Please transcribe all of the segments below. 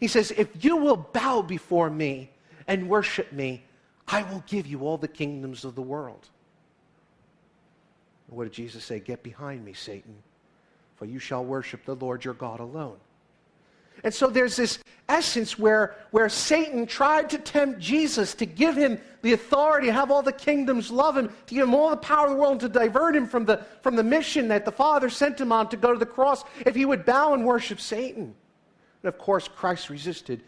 He says, if you will bow before me and worship me, I will give you all the kingdoms of the world. What did Jesus say? Get behind me, Satan, for you shall worship the Lord your God alone. And so there's this essence where Satan tried to tempt Jesus to give him the authority to have all the kingdoms love him, to give him all the power of the world, and to divert him from the mission that the Father sent him on to go to the cross if he would bow and worship Satan. And of course, Christ resisted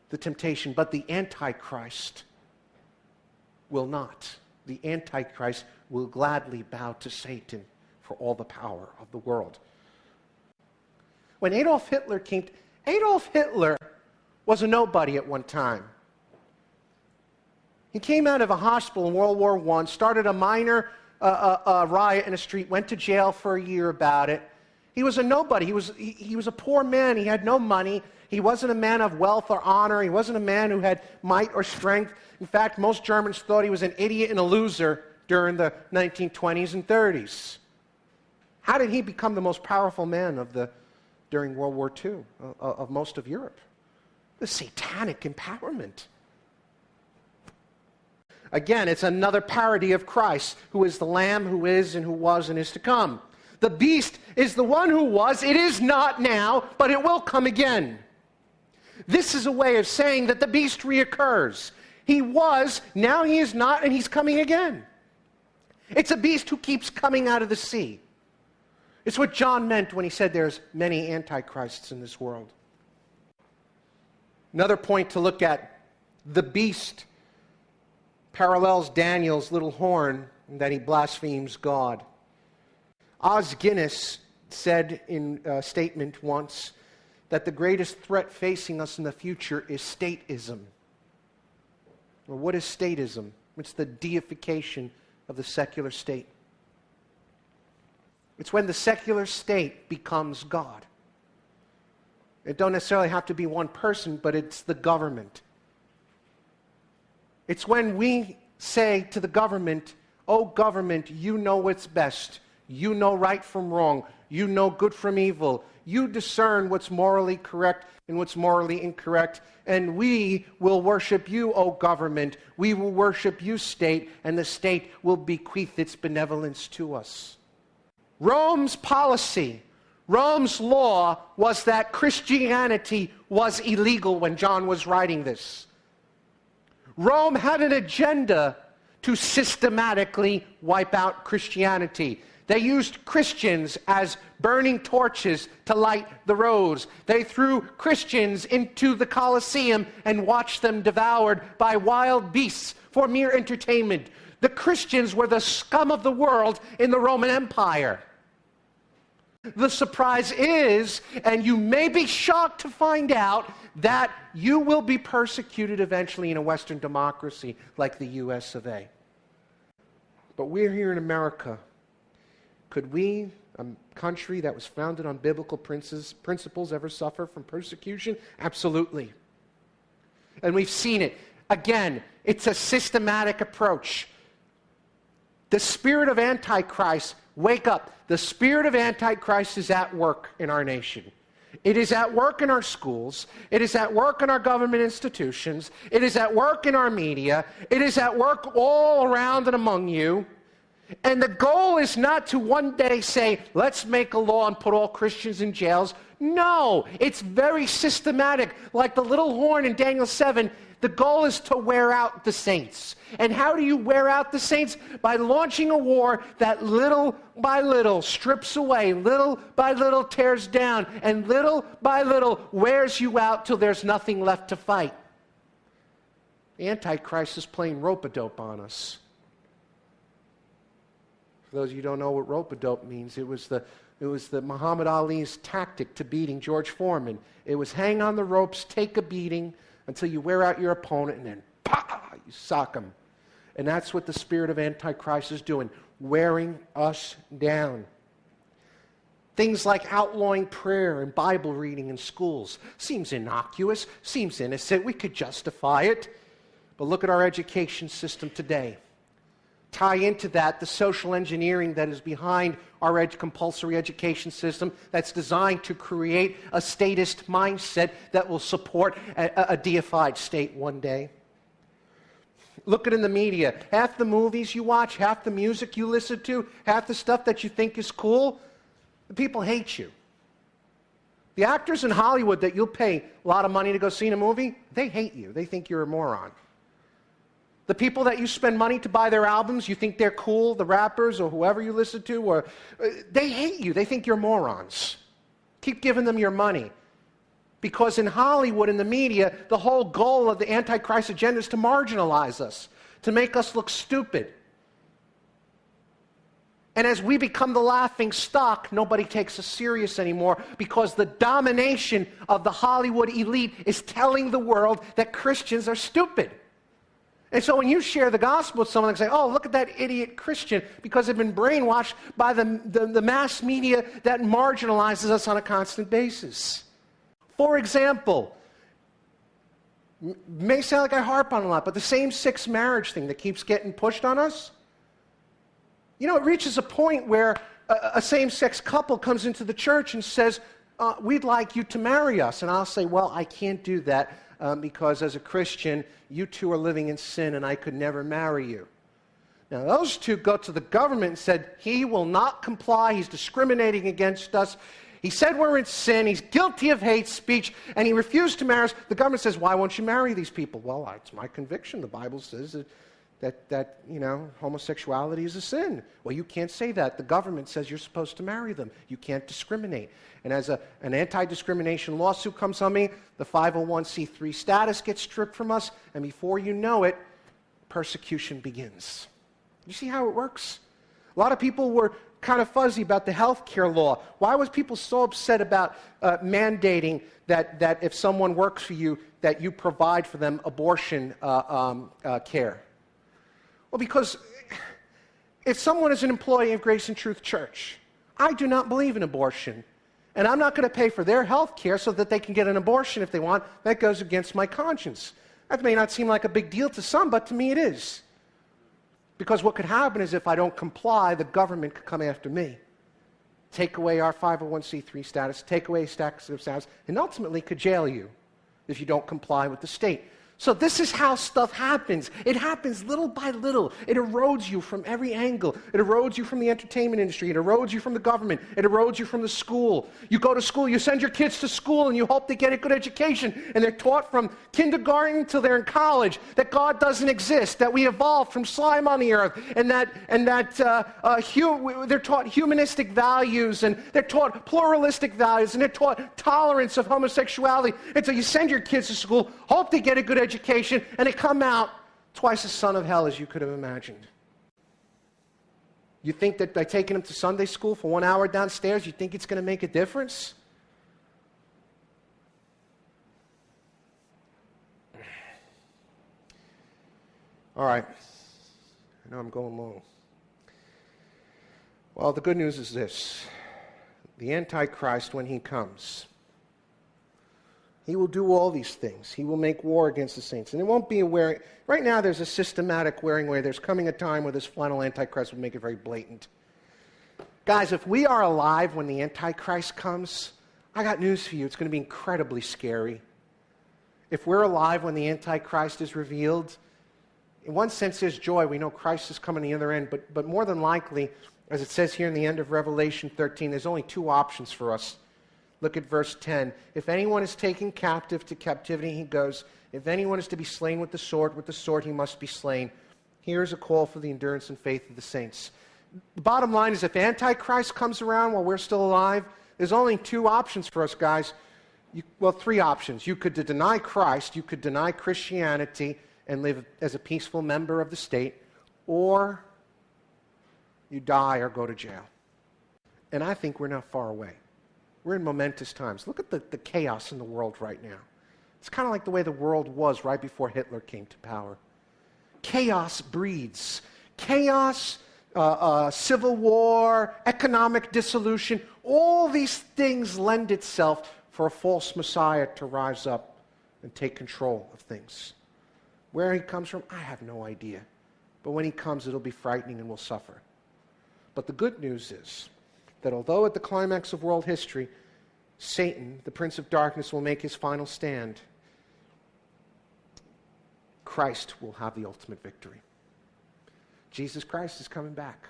the temptation, but the Antichrist will not. The Antichrist will gladly bow to Satan for all the power of the world. When Adolf Hitler was a nobody at one time. He came out of a hospital in World War I, started a minor riot in a street, went to jail for a year about it. He was a nobody. He was a poor man. He had no money. He wasn't a man of wealth or honor. He wasn't a man who had might or strength. In fact, most Germans thought he was an idiot and a loser during the 1920s and 30s. How did he become the most powerful man during World War II of most of Europe? The satanic empowerment. Again, it's another parody of Christ, who is the Lamb, who is and who was and is to come. The beast is the one who was. It is not now, but it will come again. This is a way of saying that the beast reoccurs. He was, now he is not, and he's coming again. It's a beast who keeps coming out of the sea. It's what John meant when he said there's many antichrists in this world. Another point to look at, the beast parallels Daniel's little horn in that he blasphemes God. Os Guinness said in a statement once that the greatest threat facing us in the future is statism. Well, what is statism? It's the deification of the secular state. It's when the secular state becomes God. It don't necessarily have to be one person, but it's the government. It's when we say to the government, oh government, you know what's best. You know right from wrong. You know good from evil. You discern what's morally correct and what's morally incorrect. And we will worship you, O government. We will worship you, state, and the state will bequeath its benevolence to us. Rome's policy, Rome's law was that Christianity was illegal when John was writing this. Rome had an agenda to systematically wipe out Christianity. They used Christians as burning torches to light the roads. They threw Christians into the Colosseum and watched them devoured by wild beasts for mere entertainment. The Christians were the scum of the world in the Roman Empire. The surprise is, and you may be shocked to find out, that you will be persecuted eventually in a Western democracy like the US of A. But we're here in America. Could we, a country that was founded on biblical principles, ever suffer from persecution? Absolutely. And we've seen it. Again, it's a systematic approach. The spirit of Antichrist, wake up. The spirit of Antichrist is at work in our nation. It is at work in our schools. It is at work in our government institutions. It is at work in our media. It is at work all around and among you. And the goal is not to one day say, let's make a law and put all Christians in jails. No, it's very systematic. Like the little horn in Daniel 7, the goal is to wear out the saints. And how do you wear out the saints? By launching a war that little by little strips away, little by little tears down, and little by little wears you out till there's nothing left to fight. The Antichrist is playing rope-a-dope on us. For those of you who don't know what rope-a-dope means, it was the Muhammad Ali's tactic to beating George Foreman. It was hang on the ropes, take a beating until you wear out your opponent, and then you sock him. And that's what the spirit of Antichrist is doing, wearing us down. Things like outlawing prayer and Bible reading in schools seems innocuous, seems innocent. We could justify it. But look at our education system today. tie into that the social engineering that is behind our compulsory education system that's designed to create a statist mindset that will support a deified state one day. Look at in the media. Half the movies you watch, half the music you listen to, half the stuff that you think is cool, the people hate you. The actors in Hollywood that you'll pay a lot of money to go see in a movie, they hate you. They think you're a moron. The people that you spend money to buy their albums, you think they're cool, the rappers or whoever you listen to, or they hate you. They think you're morons. Keep giving them your money. Because in Hollywood, in the media, the whole goal of the Antichrist agenda is to marginalize us, to make us look stupid. And as we become the laughing stock, nobody takes us serious anymore because the domination of the Hollywood elite is telling the world that Christians are stupid. And so when you share the gospel with someone and say, oh, look at that idiot Christian, because they've been brainwashed by the mass media that marginalizes us on a constant basis. For example, may sound like I harp on a lot, but the same-sex marriage thing that keeps getting pushed on us, you know, it reaches a point where a same-sex couple comes into the church and says, we'd like you to marry us. And I'll say, well, I can't do that because as a Christian, you two are living in sin and I could never marry you. Now, those two go to the government and said, he will not comply, he's discriminating against us. He said we're in sin, he's guilty of hate speech, and he refused to marry us. The government says, why won't you marry these people? Well, it's my conviction. The Bible says that you know, homosexuality is a sin. Well, you can't say that. The government says you're supposed to marry them. You can't discriminate. And as an anti-discrimination lawsuit comes on me, the 501c3 status gets stripped from us, and before you know it, persecution begins. You see how it works? A lot of people were kind of fuzzy about the health care law. Why was people so upset about mandating that if someone works for you, that you provide for them abortion care? Well, because if someone is an employee of Grace and Truth Church, I do not believe in abortion, and I'm not going to pay for their health care so that they can get an abortion if they want. That goes against my conscience. That may not seem like a big deal to some, but to me it is. Because what could happen is if I don't comply, the government could come after me, take away our 501c3 status, take away status, and ultimately could jail you if you don't comply with the state. So this is how stuff happens. It happens little by little. It erodes you from every angle. It erodes you from the entertainment industry. It erodes you from the government. It erodes you from the school. You go to school, you send your kids to school, and you hope they get a good education. And they're taught from kindergarten till they're in college that God doesn't exist, that we evolved from slime on the earth, and that they're taught humanistic values, and they're taught pluralistic values, and they're taught tolerance of homosexuality. And so you send your kids to school, hope they get a good education, and they come out twice as son of hell as you could have imagined. You think that by taking them to Sunday school for 1 hour downstairs, you think it's going to make a difference? All right. I know I'm going long. Well, the good news is this. The Antichrist, when he comes, he will do all these things. He will make war against the saints. And it won't be a wearing. Right now, there's a systematic wearing where there's coming a time where this final Antichrist will make it very blatant. Guys, if we are alive when the Antichrist comes, I got news for you. It's going to be incredibly scary. If we're alive when the Antichrist is revealed, in one sense, there's joy. We know Christ is coming the other end. But more than likely, as it says here in the end of Revelation 13, there's only two options for us. Look at verse 10. If anyone is taken captive to captivity, he goes. If anyone is to be slain with the sword he must be slain. Here's a call for the endurance and faith of the saints. The bottom line is if Antichrist comes around while we're still alive, there's only two options for us, guys. Three options. You could deny Christ, you could deny Christianity and live as a peaceful member of the state, or you die or go to jail. And I think we're not far away. We're in momentous times. Look at the chaos in the world right now. It's kind of like the way the world was right before Hitler came to power. Chaos breeds. Chaos, civil war, economic dissolution, all these things lend itself for a false Messiah to rise up and take control of things. Where he comes from, I have no idea. But when he comes, it'll be frightening and we'll suffer. But the good news is that although at the climax of world history, Satan, the prince of darkness, will make his final stand, Christ will have the ultimate victory. Jesus Christ is coming back.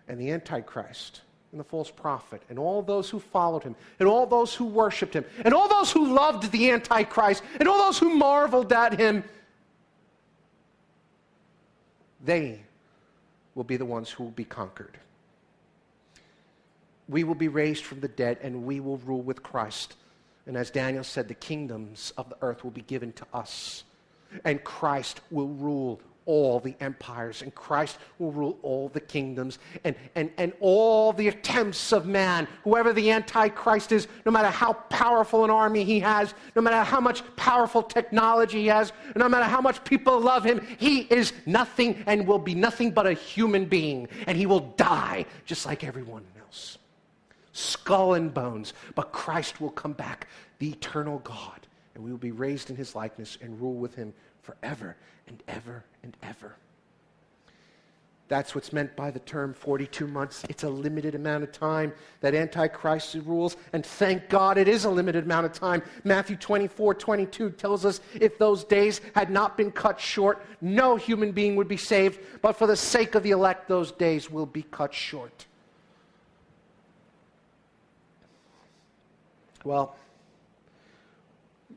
And the Antichrist and the false prophet and all those who followed him and all those who worshiped him and all those who loved the Antichrist and all those who marveled at him, they will be the ones who will be conquered. We will be raised from the dead and we will rule with Christ. And as Daniel said, the kingdoms of the earth will be given to us. And Christ will rule all the empires, and Christ will rule all the kingdoms, and all the attempts of man, whoever the Antichrist is, no matter how powerful an army he has, no matter how much powerful technology he has, no matter how much people love him, he is nothing and will be nothing but a human being, and he will die just like everyone else. Skull and bones, but Christ will come back, the eternal God, and we will be raised in his likeness and rule with him forever and ever and ever. That's what's meant by the term 42 months. It's a limited amount of time that Antichrist rules, and thank God it is a limited amount of time. Matthew 24:22 tells us if those days had not been cut short, no human being would be saved, but for the sake of the elect, those days will be cut short. Well,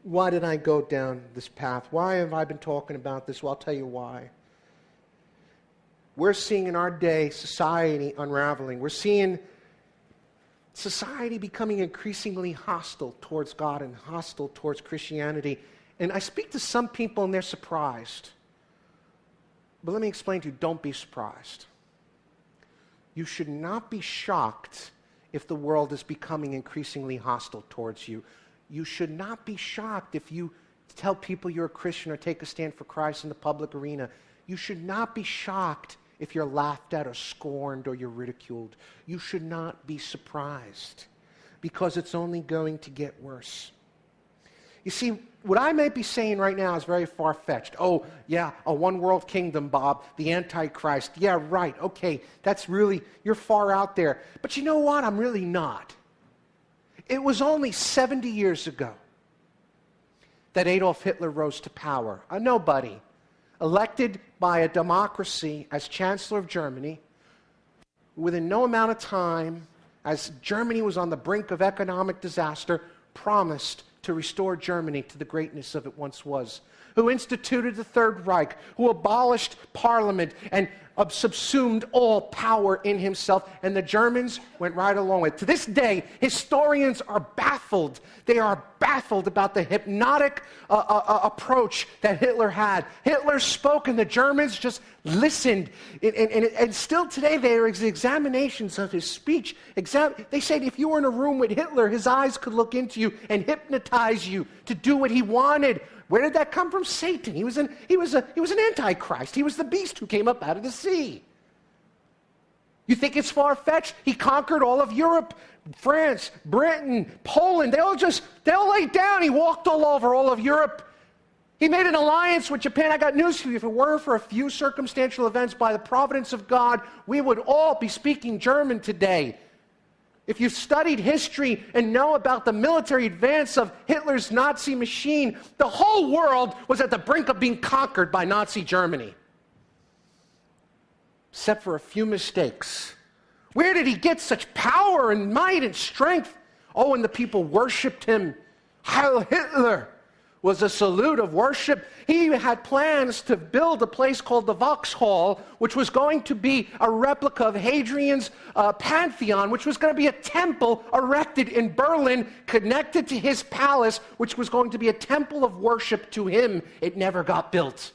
why did I go down this path? Why have I been talking about this? Well, I'll tell you why. We're seeing in our day society unraveling. We're seeing society becoming increasingly hostile towards God and hostile towards Christianity. And I speak to some people and they're surprised. But let me explain to you, don't be surprised. You should not be shocked if the world is becoming increasingly hostile towards you. You should not be shocked if you tell people you're a Christian or take a stand for Christ in the public arena. You should not be shocked if you're laughed at or scorned or you're ridiculed. You should not be surprised because it's only going to get worse. You see, what I may be saying right now is very far-fetched. Oh, yeah, a one-world kingdom, Bob, the Antichrist. Yeah, right, okay, that's really, you're far out there. But you know what? I'm really not. It was only 70 years ago that Adolf Hitler rose to power, a nobody, elected by a democracy as Chancellor of Germany. Within no amount of time, as Germany was on the brink of economic disaster, promised to restore Germany to the greatness of it once was, who instituted the Third Reich, who abolished Parliament and subsumed all power in himself, and the Germans went right along with it. To this day, historians are baffled. They are baffled about the hypnotic approach that Hitler had. Hitler spoke and the Germans just listened. And still today there is examinations of his speech. They said if you were in a room with Hitler, his eyes could look into you and hypnotize you to do what he wanted. Where did that come from? Satan. He was an Antichrist. He was the beast who came up out of the sea. You think it's far-fetched? He conquered all of Europe, France, Britain, Poland. They all laid down. He walked all over all of Europe. He made an alliance with Japan. I got news for you. If it weren't for a few circumstantial events by the providence of God, we would all be speaking German today. If you've studied history and know about the military advance of Hitler's Nazi machine, the whole world was at the brink of being conquered by Nazi Germany. Except for a few mistakes. Where did he get such power and might and strength? Oh, and the people worshipped him. Heil Hitler was a salute of worship. He had plans to build a place called the Vauxhall, which was going to be a replica of Hadrian's Pantheon, which was going to be a temple erected in Berlin, connected to his palace, which was going to be a temple of worship to him. It never got built.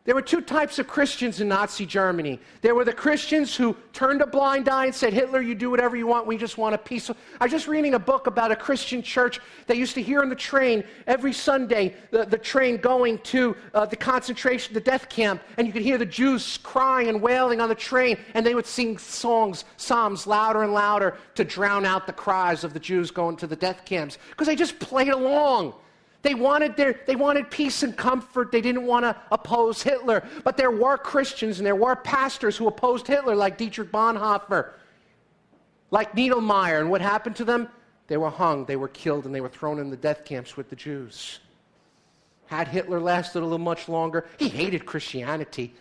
There were two types of Christians in Nazi Germany. There were the Christians who turned a blind eye and said, Hitler, you do whatever you want, we just want a peace. I was just reading a book about a Christian church that used to hear on the train every Sunday, the train going to the death camp, and you could hear the Jews crying and wailing on the train, and they would sing psalms louder and louder to drown out the cries of the Jews going to the death camps, because they just played along. They wanted peace and comfort. They didn't want to oppose Hitler. But there were Christians and there were pastors who opposed Hitler, like Dietrich Bonhoeffer, like Niedelmeyer. And what happened to them? They were hung, they were killed, and they were thrown in the death camps with the Jews. Had Hitler lasted a little much longer, he hated Christianity.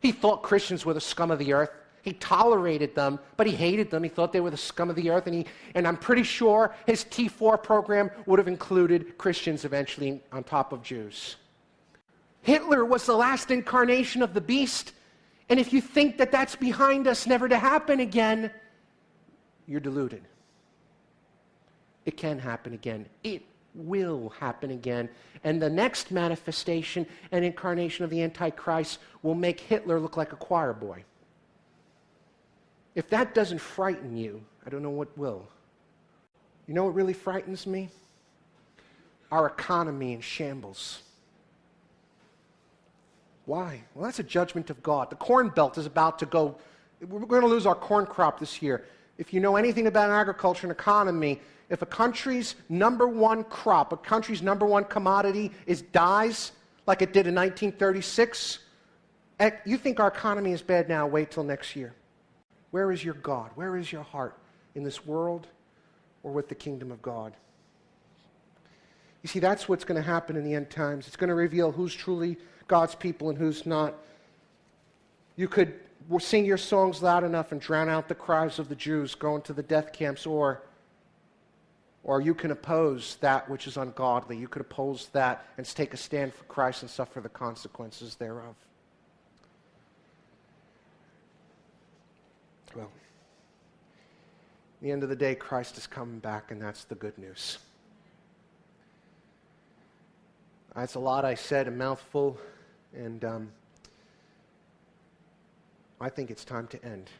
He thought Christians were the scum of the earth. He tolerated them, but he hated them. He thought they were the scum of the earth, and I'm pretty sure his T4 program would have included Christians eventually on top of Jews. Hitler was the last incarnation of the beast, and if you think that that's behind us, never to happen again, you're deluded. It can happen again. It will happen again. And the next manifestation and incarnation of the Antichrist will make Hitler look like a choir boy. If that doesn't frighten you, I don't know what will. You know what really frightens me? Our economy in shambles. Why? Well, that's a judgment of God. The Corn Belt is about to go. We're going to lose our corn crop this year. If you know anything about agriculture and economy, if a country's number one crop, a country's number one commodity dies like it did in 1936, you think our economy is bad now, wait till next year. Where is your God? Where is your heart? In this world or with the kingdom of God? You see, that's what's going to happen in the end times. It's going to reveal who's truly God's people and who's not. You could sing your songs loud enough and drown out the cries of the Jews going to the death camps, or you can oppose that which is ungodly. You could oppose that and take a stand for Christ and suffer the consequences thereof. Well, at the end of the day, Christ is coming back, and that's the good news. That's a lot I said, a mouthful, and I think it's time to end.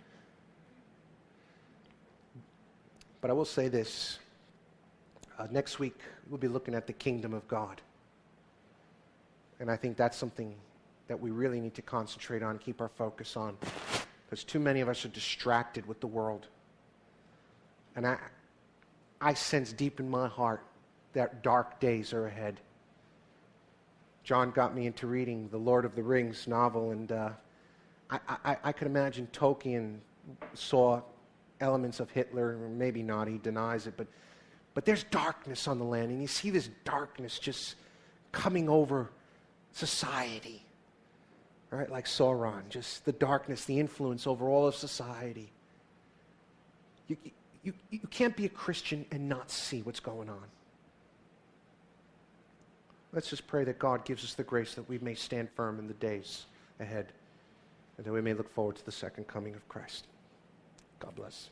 But I will say this. Next week, we'll be looking at the kingdom of God. And I think that's something that we really need to concentrate on, keep our focus on. Because too many of us are distracted with the world. And I sense deep in my heart that dark days are ahead. John got me into reading the Lord of the Rings novel, and I could imagine Tolkien saw elements of Hitler, or maybe not, he denies it, but there's darkness on the land, and you see this darkness just coming over society, right? Like Sauron, just the darkness, the influence over all of society. You can't be a Christian and not see what's going on. Let's just pray that God gives us the grace that we may stand firm in the days ahead, and that we may look forward to the second coming of Christ. God bless.